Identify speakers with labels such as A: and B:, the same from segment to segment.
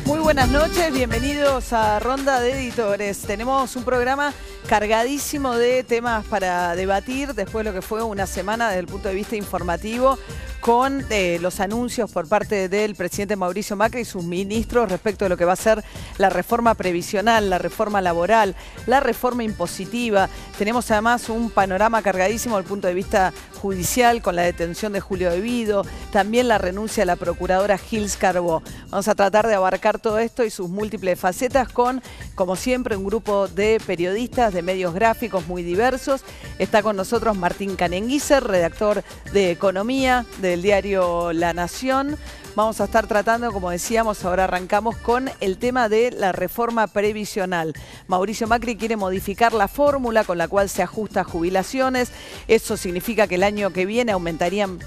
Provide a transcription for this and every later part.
A: Muy buenas noches, bienvenidos a Ronda de Editores. Tenemos un programa cargadísimo de temas para debatir después de lo que fue una semana desde el punto de vista informativo con los anuncios por parte del presidente Mauricio Macri y sus ministros respecto de lo que va a ser la reforma previsional, la reforma laboral, la reforma impositiva. Tenemos además un panorama cargadísimo desde el punto de vista judicial con la detención de Julio De Vido, también la renuncia de la procuradora Gils Carbó. Vamos a tratar de abarcar todo esto y sus múltiples facetas con, como siempre, un grupo de periodistas, de medios gráficos muy diversos. Está con nosotros Martín Canenguiser, redactor de Economía del diario La Nación. Vamos a estar tratando, como decíamos, ahora arrancamos con el tema de la reforma previsional. Mauricio Macri quiere modificar la fórmula con la cual se ajusta a jubilaciones. Eso significa que el año que viene aumentarían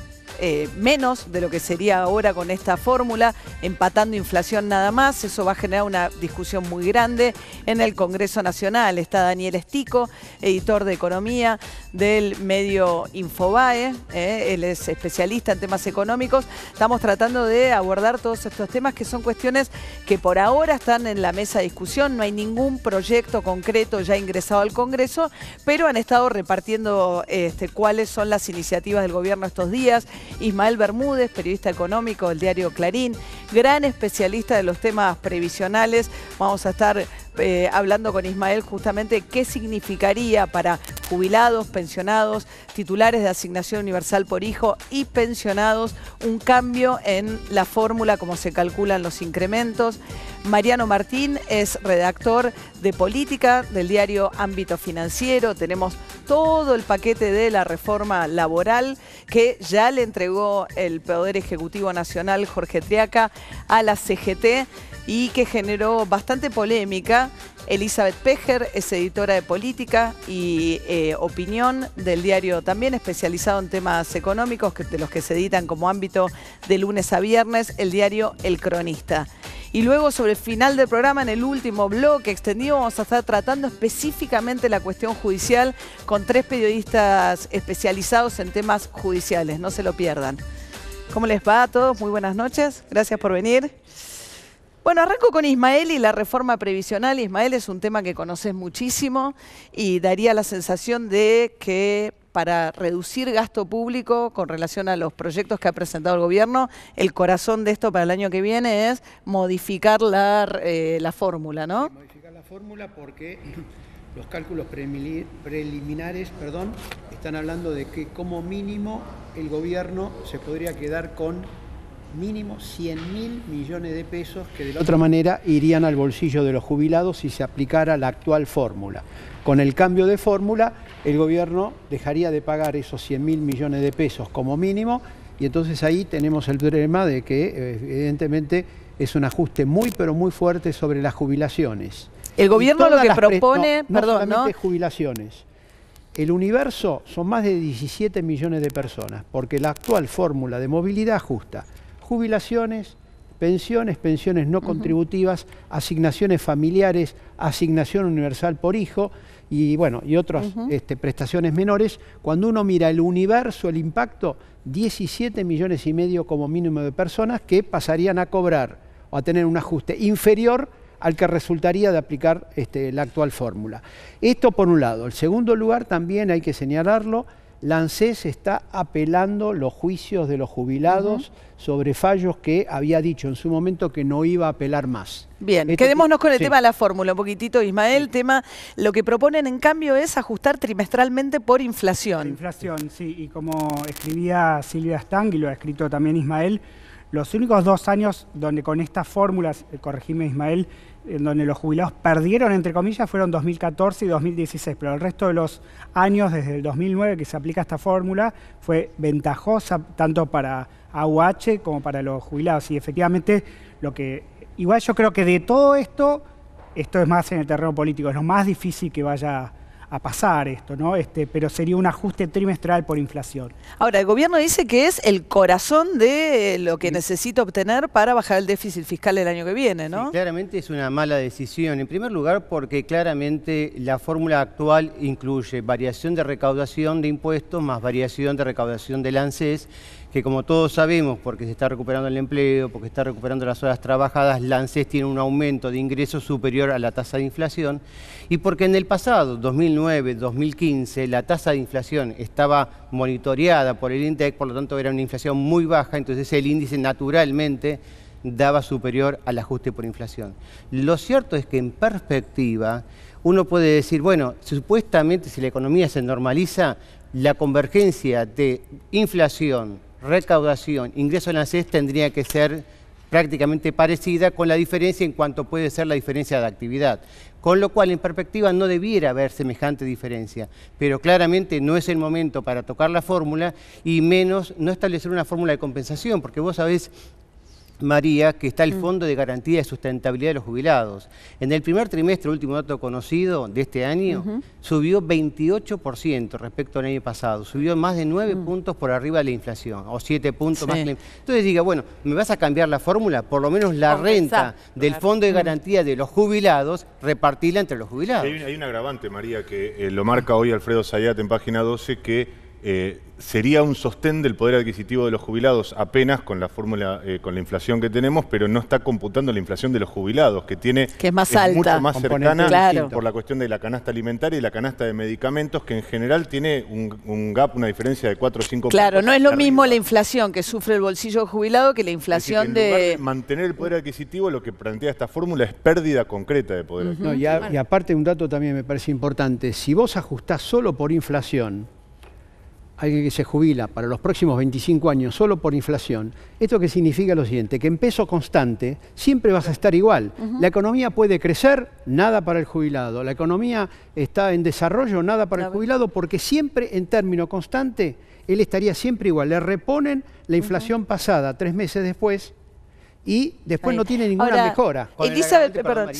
A: menos de lo que sería ahora con esta fórmula, empatando inflación nada más. Eso va a generar una discusión muy grande en el Congreso Nacional. Está Daniel Estico, editor de Economía del medio Infobae, él es especialista en temas económicos. Estamos tratando de abordar todos estos temas que son cuestiones que por ahora están en la mesa de discusión. No hay ningún proyecto concreto ya ingresado al Congreso, pero han estado repartiendo cuáles son las iniciativas del gobierno estos días. Ismael Bermúdez, periodista económico del diario Clarín, gran especialista de los temas previsionales. Vamos a estar hablando con Ismael justamente qué significaría para jubilados, pensionados, titulares de asignación universal por hijo y pensionados un cambio en la fórmula como se calculan los incrementos. Mariano Martín es redactor de política del diario Ámbito Financiero. Tenemos todo el paquete de la reforma laboral que ya le entregó el Poder Ejecutivo Nacional, Jorge Triaca, a la CGT y que generó bastante polémica. Elizabeth Pejer es editora de política y opinión del diario también especializado en temas económicos, de los que se editan como Ámbito de lunes a viernes, el diario El Cronista. Y luego sobre el final del programa, en el último bloque extendido, vamos a estar tratando específicamente la cuestión judicial con 3 periodistas especializados en temas judiciales. No se lo pierdan. ¿Cómo les va a todos? Muy buenas noches. Gracias por venir. Bueno, arranco con Ismael y la reforma previsional. Ismael, es un tema que conoces muchísimo y daría la sensación de que para reducir gasto público con relación a los proyectos que ha presentado el gobierno, el corazón de esto para el año que viene es modificar la fórmula, ¿no?
B: Sí, modificar la fórmula porque los cálculos preliminares, están hablando de que como mínimo el gobierno se podría quedar con mínimo 100.000 millones de pesos que de la otra manera irían al bolsillo de los jubilados si se aplicara la actual fórmula. Con el cambio de fórmula, el gobierno dejaría de pagar esos 100.000 millones de pesos como mínimo y entonces ahí tenemos el problema de que evidentemente es un ajuste muy pero muy fuerte sobre las jubilaciones.
A: El gobierno lo que propone,
B: no solamente jubilaciones. El universo son más de 17 millones de personas porque la actual fórmula de movilidad ajusta jubilaciones, pensiones no contributivas, asignaciones familiares, asignación universal por hijo y bueno, y otras prestaciones menores. Cuando uno mira el universo, el impacto, 17 millones y medio como mínimo de personas que pasarían a cobrar o a tener un ajuste inferior al que resultaría de aplicar la actual fórmula. Esto por un lado. En segundo lugar, también hay que señalarlo, la ANSES está apelando los juicios de los jubilados sobre fallos que había dicho en su momento que no iba a apelar más.
A: Bien, quedémonos con el tema de la fórmula un poquitito, Ismael. Lo que proponen en cambio es ajustar trimestralmente por inflación. Por
C: inflación, sí, y como escribía Silvia Stang y lo ha escrito también Ismael, los únicos 2 años donde con estas fórmulas, corregime Ismael, en donde los jubilados perdieron, entre comillas, fueron 2014 y 2016, pero el resto de los años, desde el 2009 que se aplica esta fórmula, fue ventajosa tanto para AUH como para los jubilados. Y efectivamente, igual yo creo que de todo esto es más en el terreno político, es lo más difícil que vaya a pasar esto, ¿no? Pero sería un ajuste trimestral por inflación.
A: Ahora, el gobierno dice que es el corazón de lo que necesita obtener para bajar el déficit fiscal el año que viene, ¿no?
D: Sí, claramente es una mala decisión. En primer lugar, porque claramente la fórmula actual incluye variación de recaudación de impuestos más variación de recaudación del ANSES, que como todos sabemos, porque se está recuperando el empleo, porque se está recuperando las horas trabajadas, la ANSES tiene un aumento de ingresos superior a la tasa de inflación, y porque en el pasado, 2009, 2015, la tasa de inflación estaba monitoreada por el INDEC, por lo tanto era una inflación muy baja, entonces el índice naturalmente daba superior al ajuste por inflación. Lo cierto es que en perspectiva uno puede decir, bueno, supuestamente si la economía se normaliza, la convergencia de inflación, recaudación, ingreso en la ANSES tendría que ser prácticamente parecida, con la diferencia en cuanto puede ser la diferencia de actividad. Con lo cual, en perspectiva, no debiera haber semejante diferencia. Pero claramente no es el momento para tocar la fórmula y menos no establecer una fórmula de compensación, porque vos sabés, María, que está el Fondo de Garantía de Sustentabilidad de los Jubilados. En el primer trimestre, último dato conocido de este año, subió 28% respecto al año pasado. Subió más de 9 puntos por arriba de la inflación, o 7 puntos más. Entonces diga, bueno, ¿me vas a cambiar la fórmula? Por lo menos la renta del Fondo de Garantía de los Jubilados, repartirla entre los jubilados.
E: Hay un agravante, María, que lo marca hoy Alfredo Zayat en página 12, que sería un sostén del poder adquisitivo de los jubilados apenas con la fórmula, con la inflación que tenemos, pero no está computando la inflación de los jubilados, que es más alta, mucho más cercana por la cuestión de la canasta alimentaria y la canasta de medicamentos, que en general tiene un gap, una diferencia de 4 o 5
A: Claro, no es lo mismo la inflación que sufre el bolsillo jubilado que la inflación
E: en lugar de mantener el poder adquisitivo, lo que plantea esta fórmula es pérdida concreta de poder adquisitivo.
B: No, y aparte un dato también me parece importante, si vos ajustás solo por inflación, alguien que se jubila para los próximos 25 años solo por inflación, ¿esto qué significa? Lo siguiente, que en peso constante siempre vas a estar igual. La economía puede crecer, nada para el jubilado. La economía está en desarrollo, nada para el jubilado, porque siempre en término constante él estaría siempre igual. Le reponen la inflación pasada 3 meses después y después no tiene ninguna mejora.
A: Elizabeth, perdón,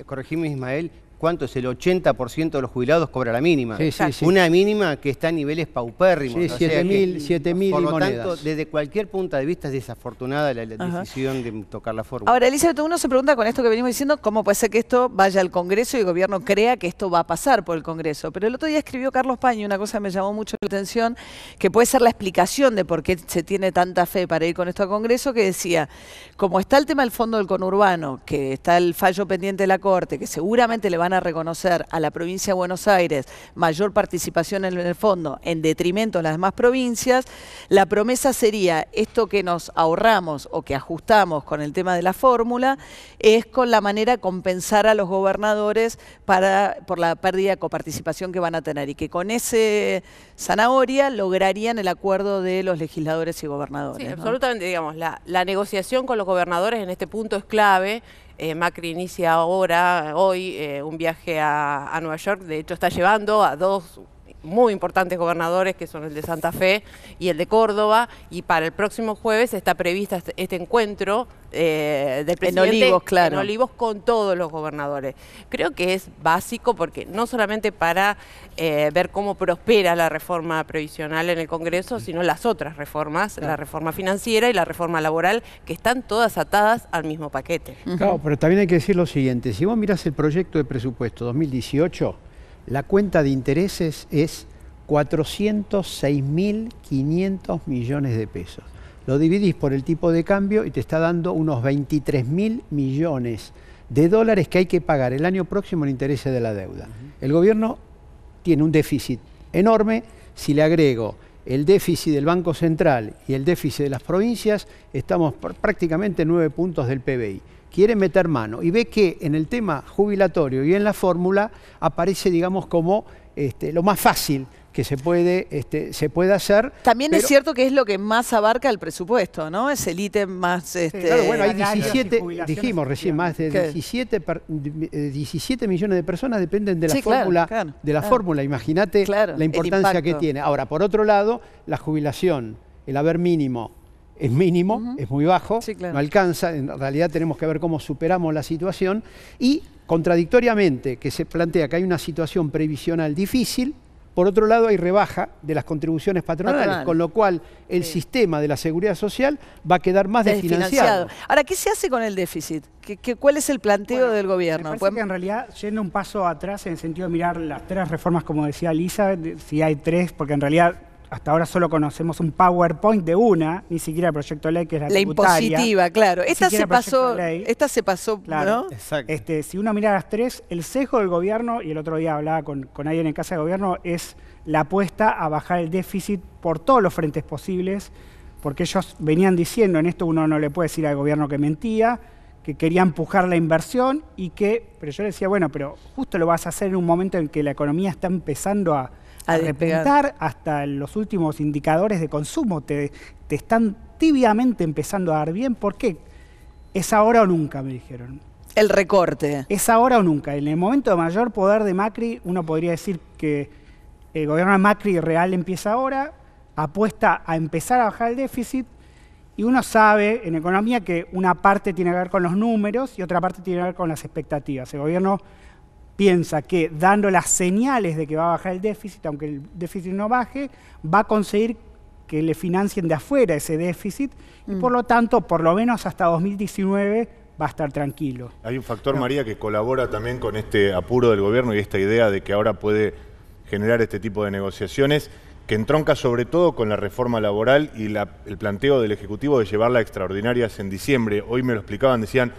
D: corregime, Ismael, ¿cuánto es? El 80% de los jubilados cobra la mínima.
B: Sí.
D: Una mínima que está a niveles paupérrimos.
B: Sí, 7.000
D: Por lo
B: monedas.
D: tanto, desde cualquier punto de vista es desafortunada la decisión de tocar la fórmula.
A: Ahora, Elizabeth, uno se pregunta con esto que venimos diciendo, ¿cómo puede ser que esto vaya al Congreso y el gobierno crea que esto va a pasar por el Congreso? Pero el otro día escribió Carlos Pañi una cosa que me llamó mucho la atención, que puede ser la explicación de por qué se tiene tanta fe para ir con esto al Congreso, que decía, como está el tema del fondo del conurbano, que está el fallo pendiente de la Corte, que seguramente le van a reconocer a la provincia de Buenos Aires mayor participación en el fondo en detrimento de las demás provincias, la promesa sería esto que nos ahorramos o que ajustamos con el tema de la fórmula, es con la manera de compensar a los gobernadores por la pérdida de coparticipación que van a tener y que con ese zanahoria lograrían el acuerdo de los legisladores y gobernadores.
F: Sí,
A: ¿no?
F: Absolutamente, digamos, la negociación con los gobernadores en este punto es clave. Macri inicia hoy, un viaje a Nueva York, de hecho está llevando a 2 muy importantes gobernadores, que son el de Santa Fe y el de Córdoba, y para el próximo jueves está prevista este encuentro del presidente en Olivos con todos los gobernadores. Creo que es básico porque no solamente para ver cómo prospera la reforma previsional en el Congreso, sino las otras reformas, la reforma financiera y la reforma laboral, que están todas atadas al mismo paquete.
B: Claro, pero también hay que decir lo siguiente, si vos mirás el proyecto de presupuesto 2018, la cuenta de intereses es 406.500 millones de pesos. Lo dividís por el tipo de cambio y te está dando unos 23.000 millones de dólares que hay que pagar el año próximo en intereses de la deuda. El gobierno tiene un déficit enorme. Si le agrego el déficit del Banco Central y el déficit de las provincias, estamos prácticamente en 9 puntos del PBI. Quiere meter mano y ve que en el tema jubilatorio y en la fórmula aparece, digamos, como lo más fácil que se puede hacer.
A: También es cierto que es lo que más abarca el presupuesto, ¿no? Es el ítem más...
B: Claro, bueno, hay 17, dijimos recién, más de 17 millones de personas dependen de la fórmula. Imagínate la importancia que tiene. Ahora, por otro lado, la jubilación, el haber mínimo, es mínimo, es muy bajo, no alcanza, en realidad tenemos que ver cómo superamos la situación y contradictoriamente que se plantea que hay una situación previsional difícil, por otro lado hay rebaja de las contribuciones patronales, con lo cual el sistema de la seguridad social va a quedar más desfinanciado.
A: Ahora, ¿qué se hace con el déficit? ¿Cuál es el planteo del gobierno?
C: Me parece que en realidad, yendo un paso atrás en el sentido de mirar las 3 reformas, como decía Lisa, si hay 3, porque en realidad hasta ahora solo conocemos un PowerPoint de una, ni siquiera el proyecto de ley, que es la tributaria.
A: Impositiva, claro. Esta se pasó,
C: claro.
A: ¿no?
D: Exacto.
C: Si uno mira las tres, el sesgo del gobierno, y el otro día hablaba con alguien en Casa de Gobierno, es la apuesta a bajar el déficit por todos los frentes posibles, porque ellos venían diciendo, en esto uno no le puede decir al gobierno que mentía, que quería empujar la inversión pero yo le decía, bueno, pero justo lo vas a hacer en un momento en que la economía está empezando a repuntar, hasta los últimos indicadores de consumo te están tibiamente empezando a dar bien. ¿Por qué? Es ahora o nunca, me dijeron.
A: El recorte.
C: Es ahora o nunca. En el momento de mayor poder de Macri, uno podría decir que el gobierno de Macri real empieza ahora, apuesta a empezar a bajar el déficit, y uno sabe en economía que una parte tiene que ver con los números y otra parte tiene que ver con las expectativas. El gobierno piensa que dando las señales de que va a bajar el déficit, aunque el déficit no baje, va a conseguir que le financien de afuera ese déficit y por lo tanto, por lo menos hasta 2019, va a estar tranquilo.
E: Hay un factor, María, que colabora también con este apuro del gobierno y esta idea de que ahora puede generar este tipo de negociaciones, que entronca sobre todo con la reforma laboral y el planteo del Ejecutivo de llevarla a extraordinarias en diciembre. Hoy me lo explicaban, decían,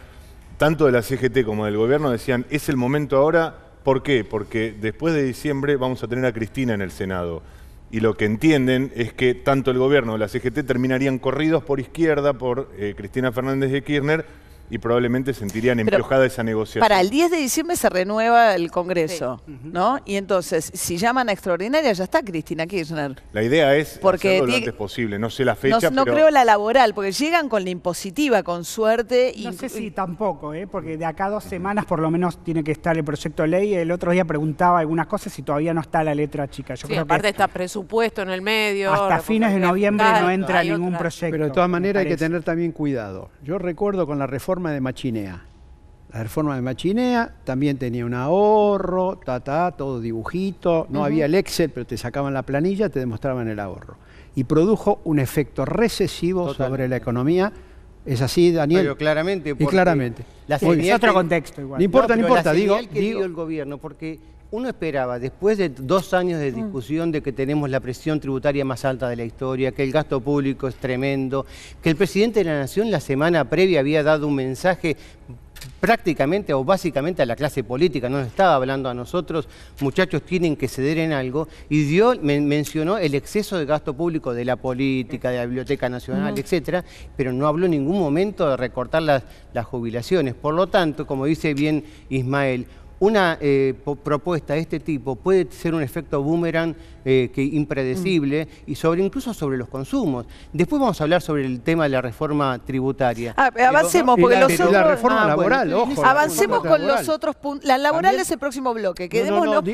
E: tanto de la CGT como del gobierno, decían, es el momento ahora. ¿Por qué? Porque después de diciembre vamos a tener a Cristina en el Senado. Y lo que entienden es que tanto el gobierno como la CGT terminarían corridos por izquierda, por Cristina Fernández de Kirchner, y probablemente sentirían empiojada esa negociación.
A: Para el 10 de diciembre se renueva el Congreso, ¿no? Y entonces, si llaman a extraordinaria, ya está Cristina Kirchner.
E: La idea es hacerlo lo antes posible. No sé la fecha,
A: no
E: pero...
A: creo la laboral, porque llegan con la impositiva, con suerte.
C: No sé si tampoco, porque de acá a 2 semanas por lo menos tiene que estar el proyecto de ley. El otro día preguntaba algunas cosas y todavía no está la letra chica. Yo creo
F: aparte
C: que
F: está presupuesto en el medio.
C: hasta fines de noviembre no entra ningún proyecto.
B: Pero de todas maneras hay que tener también cuidado. Yo recuerdo con la reforma de Machinea. La reforma de Machinea también tenía un ahorro, todo dibujito, no había el Excel, pero te sacaban la planilla, te demostraban el ahorro. Y produjo un efecto recesivo sobre la economía. ¿Es así, Daniel?
D: Pero claramente.
B: Y claramente.
C: Es otro contexto igual.
B: No importa,
D: digo el gobierno, porque uno esperaba, después de 2 años de discusión de que tenemos la presión tributaria más alta de la historia, que el gasto público es tremendo, que el presidente de la Nación la semana previa había dado un mensaje prácticamente o básicamente a la clase política, no nos estaba hablando a nosotros, muchachos tienen que ceder en algo, y mencionó el exceso de gasto público de la política, de la Biblioteca Nacional, etcétera, pero no habló en ningún momento de recortar las jubilaciones. Por lo tanto, como dice bien Ismael, una propuesta de este tipo puede ser un efecto boomerang impredecible y incluso sobre los consumos. Después vamos a hablar sobre el tema de la reforma tributaria.
A: Avancemos, porque los otros...
B: La reforma laboral, ojo.
A: Avancemos con los otros puntos. La laboral es el próximo bloque. Quedémonos,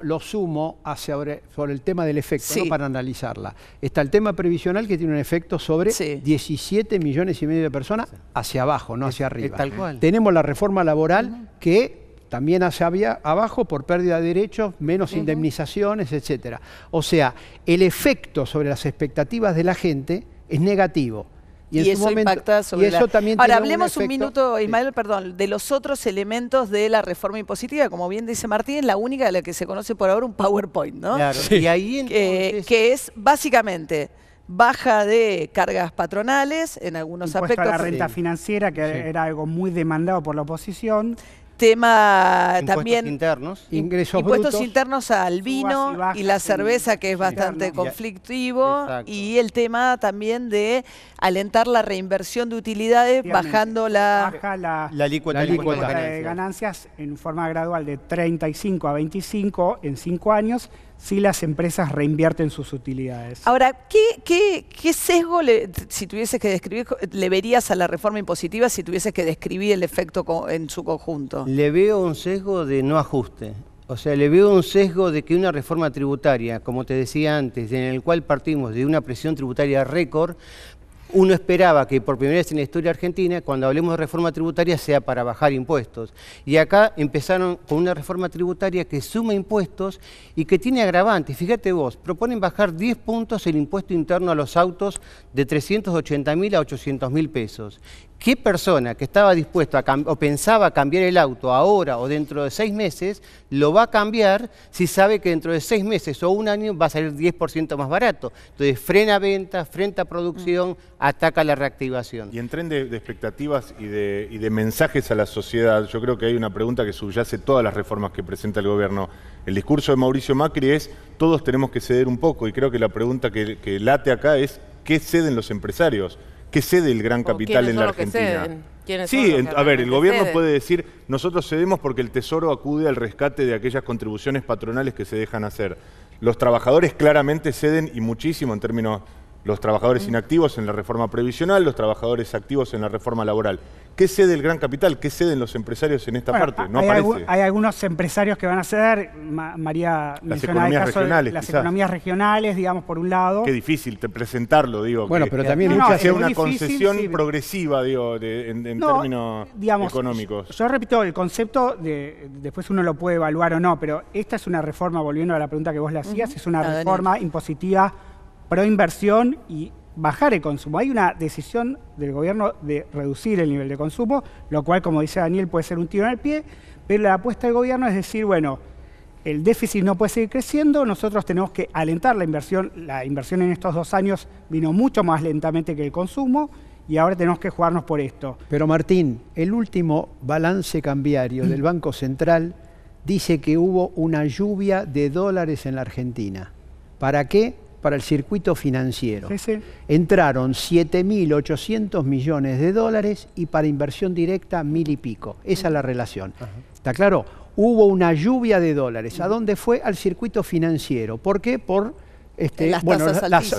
B: lo sumo sobre el tema del efecto, no para analizarla. Está el tema previsional que tiene un efecto sobre 17,5 millones de personas hacia abajo, no hacia arriba.
D: Tal cual.
B: Tenemos la reforma laboral que también hacia abajo por pérdida de derechos, menos indemnizaciones, etcétera. O sea, el efecto sobre las expectativas de la gente es negativo.
A: Y eso impacta sobre
B: también
A: Ahora, hablemos un minuto, Ismael, perdón, de los otros elementos de la reforma impositiva. Como bien dice Martín, la única de la que se conoce por ahora un PowerPoint, ¿no?
D: Claro. Y ahí entonces...
A: que es básicamente baja de cargas patronales en algunos aspectos.
C: A la renta financiera, que era algo muy demandado por la oposición.
A: Tema
D: impuestos
A: también
D: internos,
B: ingresos
A: impuestos
B: brutos,
A: internos al vino y la cerveza, que es bastante conflictivo, y el tema también de alentar la reinversión de utilidades, bajando
C: la
D: alícuota
C: de ganancias en forma gradual de 35 a 25 en 5 años, si las empresas reinvierten sus utilidades.
A: Ahora, ¿qué sesgo, si tuvieses que describir, le verías a la reforma impositiva si tuvieses que describir el efecto en su conjunto?
D: Le veo un sesgo de no ajuste. O sea, le veo un sesgo de que una reforma tributaria, como te decía antes, en el cual partimos de una presión tributaria récord, uno esperaba que por primera vez en la historia argentina, cuando hablemos de reforma tributaria, sea para bajar impuestos. Y acá empezaron con una reforma tributaria que suma impuestos y que tiene agravantes. Fíjate vos, proponen bajar 10 puntos el impuesto interno a los autos de 380.000 a 800.000 pesos. ¿Qué persona que estaba dispuesto o pensaba cambiar el auto ahora o dentro de 6 meses, lo va a cambiar si sabe que dentro de 6 meses o un año va a salir 10% más barato? Entonces frena ventas, frena producción, ataca la reactivación.
E: Y en tren de expectativas y de mensajes a la sociedad, yo creo que hay una pregunta que subyace todas las reformas que presenta el gobierno. El discurso de Mauricio Macri es, todos tenemos que ceder un poco, y creo que la pregunta que late acá es, ¿qué ceden los empresarios? ¿Qué cede el gran capital en la Argentina? Sí, a ver, el gobierno puede decir, nosotros cedemos porque el Tesoro acude al rescate de aquellas contribuciones patronales que se dejan hacer. Los trabajadores claramente ceden, y muchísimo en términos, los trabajadores inactivos en la reforma previsional, los trabajadores activos en la reforma laboral. ¿Qué cede el gran capital? ¿Qué ceden los empresarios en esta parte? No aparece.
C: Hay algunos empresarios que van a ceder, María mencionaba el caso de las economías regionales, digamos, por un lado.
E: Qué difícil presentarlo, digo.
B: Bueno, pero también
E: sea una concesión progresiva, digo, en términos económicos.
C: Yo repito, el concepto después uno lo puede evaluar o no, pero esta es una reforma, volviendo a la pregunta que vos le hacías, es una reforma impositiva pro inversión y bajar el consumo. Hay una decisión del gobierno de reducir el nivel de consumo, lo cual, como dice Daniel, puede ser un tiro en el pie, pero la apuesta del gobierno es decir, bueno, el déficit no puede seguir creciendo, nosotros tenemos que alentar la inversión. La inversión en estos 2 años vino mucho más lentamente que el consumo y ahora tenemos que jugarnos por esto.
B: Pero Martín, el último balance cambiario del Banco Central dice que hubo una lluvia de dólares en la Argentina. ¿Para qué? Para el circuito financiero.
C: Sí.
B: Entraron 7.800 millones de dólares y para inversión directa 1.000 y pico. Esa es la relación. ¿Está claro? Hubo una lluvia de dólares. ¿A dónde fue? Al circuito financiero. ¿Por qué? Por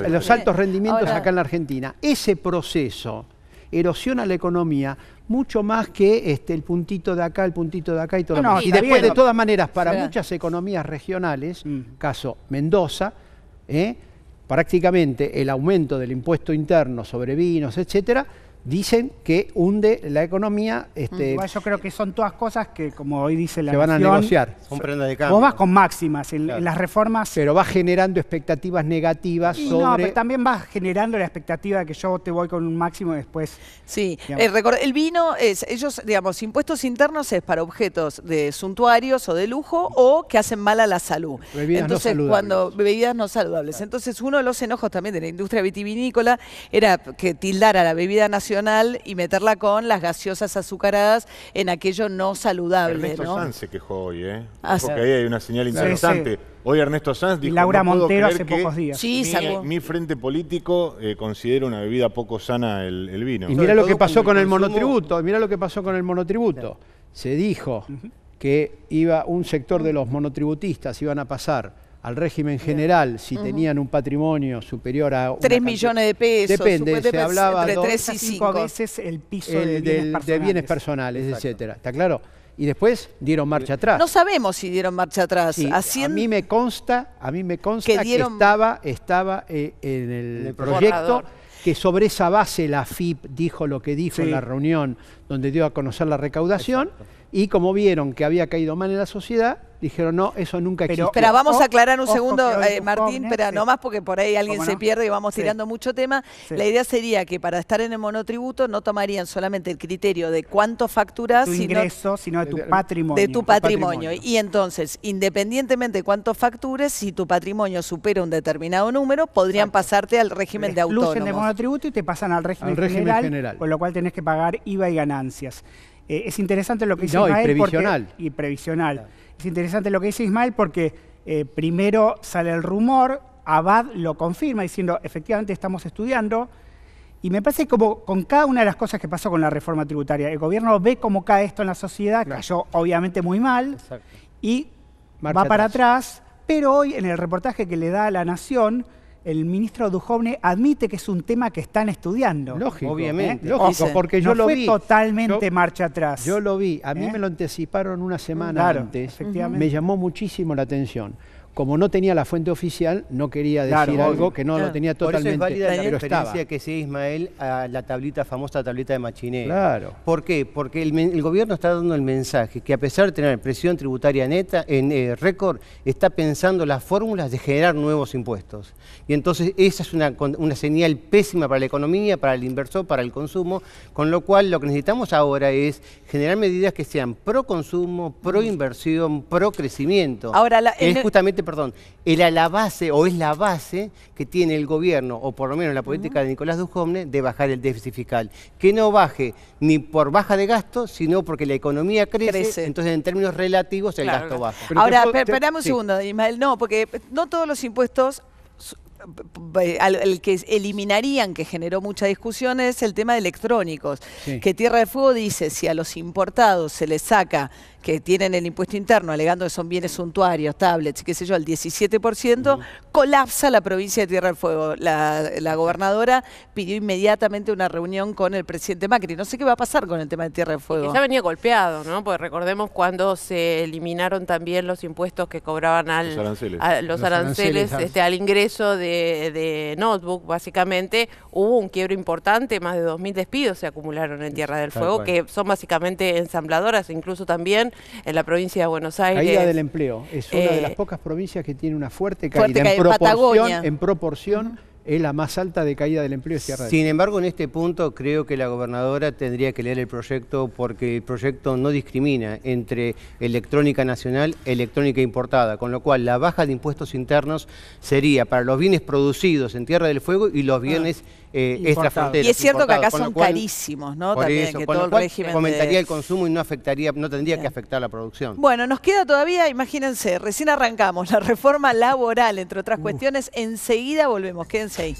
B: los altos rendimientos acá en la Argentina. Ese proceso erosiona la economía mucho más que el puntito de acá, el puntito de acá y todo lo demás. Y después, de todas maneras, para muchas economías regionales, caso Mendoza, prácticamente el aumento del impuesto interno sobre vinos, etcétera, dicen que hunde la economía.
C: Igual yo creo que son todas cosas que, como hoy dice la
B: se van a negociar.
D: Son prendas de cambio.
C: Vos vas con máximas en las reformas.
B: Pero va generando expectativas negativas sobre...
C: No, pero también vas generando la expectativa de que yo te voy con un máximo y después...
A: Sí, el vino, ellos, digamos, impuestos internos es para objetos de suntuarios o de lujo o que hacen mal a la salud.
B: Bebidas no saludables.
A: Bebidas no saludables. Entonces, uno de los enojos también de la industria vitivinícola era que tildara la bebida nacional y meterla con las gaseosas azucaradas en aquello no saludable.
E: Ernesto Sanz se quejó hoy, porque ahí hay una señal interesante.
C: Sí.
E: Hoy Ernesto Sanz dijo,
C: Laura
E: no puedo
C: Montero
E: creer
C: hace pocos días.
E: Mi frente político considera una bebida poco sana el vino.
B: Y mira lo que pasó con el monotributo. Mira lo que pasó con el monotributo. Se dijo que un sector de los monotributistas iban a pasar al régimen general si tenían un patrimonio superior a
A: 3 millones de pesos.
B: Depende, se hablaba
A: entre
B: 3
A: y 5
C: veces el piso de
B: bienes personales, etcétera. ¿Está claro? Y después dieron marcha atrás.
A: No sabemos si dieron marcha atrás.
B: Sí, a mí me consta que estaba en el proyecto, que sobre esa base la AFIP dijo lo que dijo en la reunión donde dio a conocer la recaudación. Y como vieron que había caído mal en la sociedad, dijeron, no, eso nunca existió.
A: Pero vamos a aclarar un segundo, Martín, pero no más porque por ahí alguien se pierde y vamos tirando mucho tema. La idea sería que para estar en el monotributo no tomarían solamente el criterio de cuánto facturas,
C: sino de tu patrimonio.
A: De tu patrimonio. Y entonces, independientemente de cuánto factures, si tu patrimonio supera un determinado número, podrían pasarte al régimen de autónomos.
C: Excluyen del monotributo y te pasan al régimen general, con lo cual tenés que pagar IVA y ganancias. Es interesante lo que dice Ismael.
B: Y
C: previsional. Claro. Es interesante lo que dice Ismael porque primero sale el rumor, Abad lo confirma diciendo efectivamente estamos estudiando. Y me parece como con cada una de las cosas que pasó con la reforma tributaria, el gobierno ve cómo cae esto en la sociedad, cayó obviamente muy mal y va para atrás. Pero hoy en el reportaje que le da a La Nación, el ministro Duhovne admite que es un tema que están estudiando.
B: Lógico, obviamente. Lógico, porque yo lo vi.
C: No fue totalmente marcha atrás.
B: Yo lo vi. A mí me lo anticiparon una semana antes.
C: Efectivamente.
B: Me llamó muchísimo la atención. como no tenía la fuente oficial, no quería decir
C: Claro,
B: algo
C: obvio.
B: que no lo tenía
D: Por eso
B: totalmente,
D: es válida la
B: pero estaba.
D: referencia que hacía Ismael a la famosa tablita de Machinero.
B: Claro.
D: ¿Por qué? Porque el gobierno está dando el mensaje que a pesar de tener presión tributaria neta en récord, está pensando las fórmulas de generar nuevos impuestos. Y entonces esa es una señal pésima para la economía, para el inversor, para el consumo, con lo cual lo que necesitamos ahora es generar medidas que sean pro consumo, pro inversión, pro crecimiento.
A: Ahora,
D: es justamente, perdón, era la base o es la base que tiene el gobierno, o por lo menos la política de Nicolás Dujovne, de bajar el déficit fiscal. Que no baje ni por baja de gasto, sino porque la economía crece. Entonces en términos relativos el gasto baja.
B: Pero
A: ahora,
B: te puedo-
A: esperame un segundo, Ismael. No, porque no todos los impuestos... El que eliminarían, que generó mucha discusión, es el tema de electrónicos.
B: Sí.
A: Que Tierra del Fuego dice, si a los importados se les saca, que tienen el impuesto interno, alegando que son bienes suntuarios, tablets, qué sé yo, al 17%, colapsa la provincia de Tierra del Fuego. La gobernadora pidió inmediatamente una reunión con el presidente Macri. No sé qué va a pasar con el tema de Tierra del Fuego.
F: Que ya venía golpeado, ¿no? Porque recordemos cuando se eliminaron también los impuestos que cobraban
E: Los aranceles.
F: los aranceles al ingreso de notebook, básicamente, hubo un quiebro importante, más de 2.000 despidos se acumularon en Tierra del
D: Tal
F: Fuego,
D: cual.
F: que son básicamente ensambladoras, incluso también en la provincia de Buenos Aires.
B: Caída del empleo. Es una de las pocas provincias que tiene una fuerte
A: Fuerte
B: caída.
A: caída, Patagonia.
B: En proporción, es la más alta de caída del empleo de Tierra del Fuego.
D: Sin embargo, en este punto creo que la gobernadora tendría que leer el proyecto porque el proyecto no discrimina entre electrónica nacional e electrónica importada, con lo cual la baja de impuestos internos sería para los bienes producidos en Tierra del Fuego y los bienes extrafronteras.
A: Y es cierto que acá
D: importados, con lo
A: son
D: cual,
A: carísimos, ¿no?
D: por
A: También,
D: eso,
A: que
D: con
A: todo
D: lo
A: el
D: cual
A: régimen
D: fomentaría el consumo y no tendría que afectar la producción.
A: Bueno, nos queda todavía, imagínense, recién arrancamos la reforma laboral, entre otras cuestiones. Enseguida volvemos, quédense ahí.